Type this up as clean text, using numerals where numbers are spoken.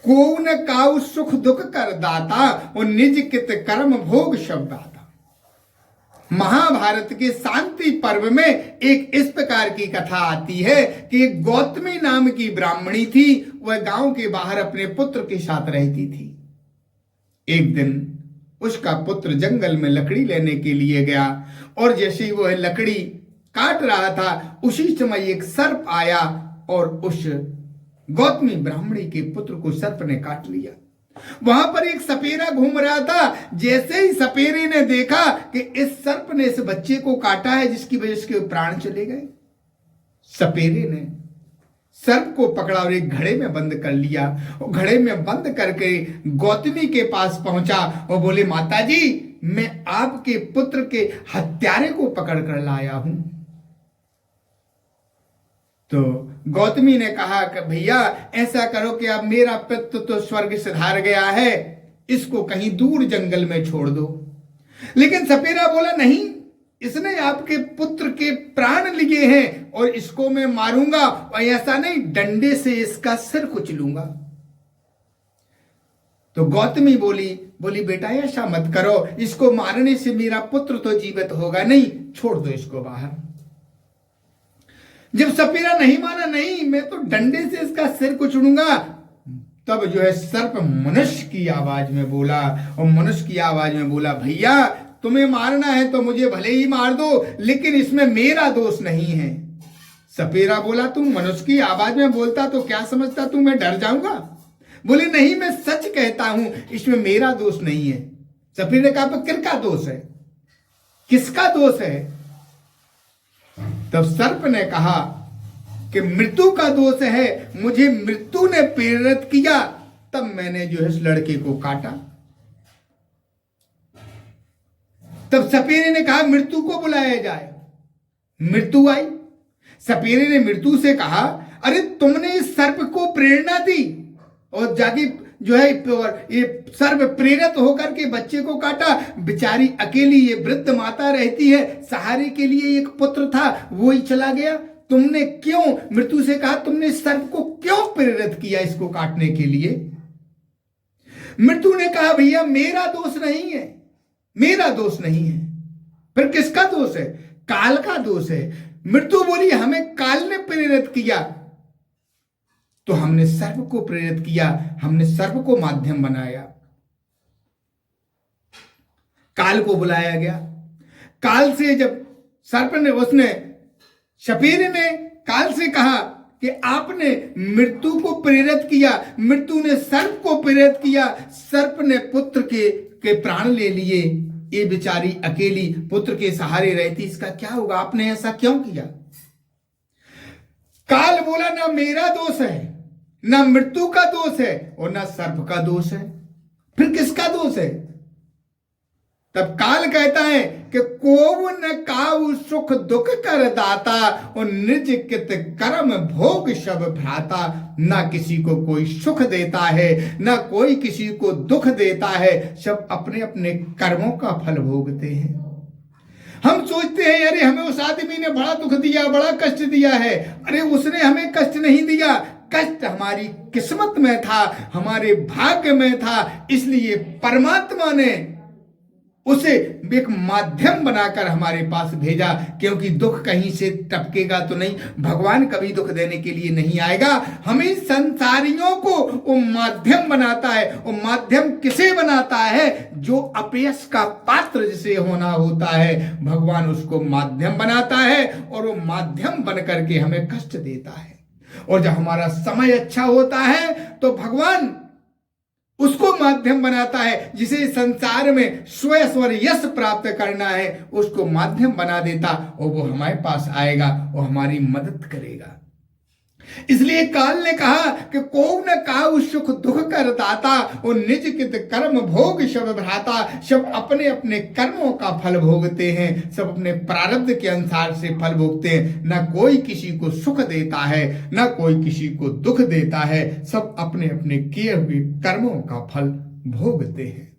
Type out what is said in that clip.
को न काऊ सुख दुख कर दाता और निज कित कर्म भोग शब्द आता। महाभारत के शांति पर्व में एक इस प्रकार की कथा आती है कि एक गौतमी नाम की ब्राह्मणी थी। वह गांव के बाहर अपने पुत्र के साथ रहती थी। एक दिन उसका पुत्र जंगल में लकड़ी लेने के लिए गया और जैसे ही वह लकड़ी काट रहा था उसी समय एक सर्प आया और उस गौतमी ब्राह्मणी के पुत्र को सर्प ने काट लिया। वहां पर एक सपेरा घूम रहा था। जैसे ही सपेरे ने देखा कि इस सर्प ने इस बच्चे को काटा है जिसकी वजह से प्राण चले गए, सपेरे ने सर्प को पकड़ा और एक घड़े में बंद कर लिया और घड़े में बंद करके गौतमी के पास पहुंचा और बोले, माता जी, मैं आपके पुत्र के हत्यारे को पकड़ कर लाया हूं। तो गौतमी ने कहा कि भैया ऐसा करो कि अब मेरा पुत्र तो स्वर्ग सिधार गया है, इसको कहीं दूर जंगल में छोड़ दो। लेकिन सपेरा बोला, नहीं, इसने आपके पुत्र के प्राण लिए हैं और इसको मैं मारूंगा और ऐसा नहीं, डंडे से इसका सिर कुचलूंगा। तो गौतमी बोली बेटा ऐसा मत करो, इसको मारने से मेरा पुत्र तो जीवित होगा नहीं, छोड़ दो इसको बाहर। जब सपेरा नहीं माना, नहीं मैं तो डंडे से इसका सिर कुचलूंगा, तब जो है सर्प मनुष्य की आवाज में बोला और मनुष्य की आवाज में बोला, भैया तुम्हें मारना है तो मुझे भले ही मार दो, लेकिन इसमें मेरा दोष नहीं है। सपेरा बोला, तुम मनुष्य की आवाज में बोलता तो क्या समझता तू मैं डर जाऊंगा? बोले, नहीं मैं सच कहता हूं, इसमें मेरा दोष नहीं है। सपेरे ने कहा, किसका दोष है, किसका दोष है? तब सर्प ने कहा कि मृत्यु का दोष है, मुझे मृत्यु ने प्रेरित किया, तब मैंने जो है इस लड़के को काटा। तब सपेरे ने कहा, मृत्यु को बुलाया जाए। मृत्यु आई। सपेरे ने मृत्यु से कहा, अरे तुमने इस सर्प को प्रेरणा दी और जाके जो है ये सर्प प्रेरित होकर के बच्चे को काटा। बेचारी अकेली ये वृद्ध माता रहती है, सहारे के लिए एक पुत्र था, वो ही चला गया। तुमने क्यों, मृत्यु से कहा, तुमने सर्प को क्यों प्रेरित किया इसको काटने के लिए? मृत्यु ने कहा, भैया मेरा दोष नहीं है, मेरा दोष नहीं है। फिर किसका दोष है? काल का दोष है। मृत्यु बोली, हमें काल ने प्रेरित किया, तो हमने सर्प को प्रेरित किया, हमने सर्प को माध्यम बनाया। काल को बुलाया गया। काल से जब सर्प ने, उसने सपेरे ने काल से कहा कि आपने मृत्यु को प्रेरित किया, मृत्यु ने सर्प को प्रेरित किया, सर्प ने पुत्र के प्राण ले लिए, ये बेचारी अकेली पुत्र के सहारे रहती, इसका क्या होगा? आपने ऐसा क्यों किया? काल बोला, ना मेरा दोष है, ना मृत्यु का दोष है और ना सर्प का दोष है, फिर किसका दोष है? तब काल कहता है कि को न काऊ सुख दुख कर दाता और निज कित कर्म भोग सब भ्राता। ना किसी को कोई सुख देता है, ना कोई किसी को दुख देता है, सब अपने अपने कर्मों का फल भोगते हैं। हम सोचते हैं अरे हमें उस आदमी ने बड़ा दुख दिया, बड़ा कष्ट दिया है। अरे उसने हमें कष्ट नहीं दिया, कष्ट हमारी किस्मत में था, हमारे भाग्य में था, इसलिए परमात्मा ने उसे एक माध्यम बनाकर हमारे पास भेजा। क्योंकि दुख कहीं से टपकेगा तो नहीं, भगवान कभी दुख देने के लिए नहीं आएगा, हमें संसारियों को वो माध्यम बनाता है। वो माध्यम किसे बनाता है? जो अपयश का पात्र जिसे होना होता है, भगवान उसको माध्यम बनाता है और वो माध्यम बन करके हमें कष्ट देता है। और जब हमारा समय अच्छा होता है तो भगवान उसको माध्यम बनाता है, जिसे संसार में स्वैश्वर यश प्राप्त करना है, उसको माध्यम बना देता और वो हमारे पास आएगा और हमारी मदद करेगा। इसलिए काल ने कहा कि को न काऊ सुख दुख कर दाता और निज कित कर्म भोग सब भ्राता। सब अपने अपने कर्मों का फल भोगते हैं, सब अपने प्रारब्ध के अनुसार से फल भोगते हैं। न कोई किसी को सुख देता है, न कोई किसी को दुख देता है, सब अपने अपने किए हुए कर्मों का फल भोगते हैं।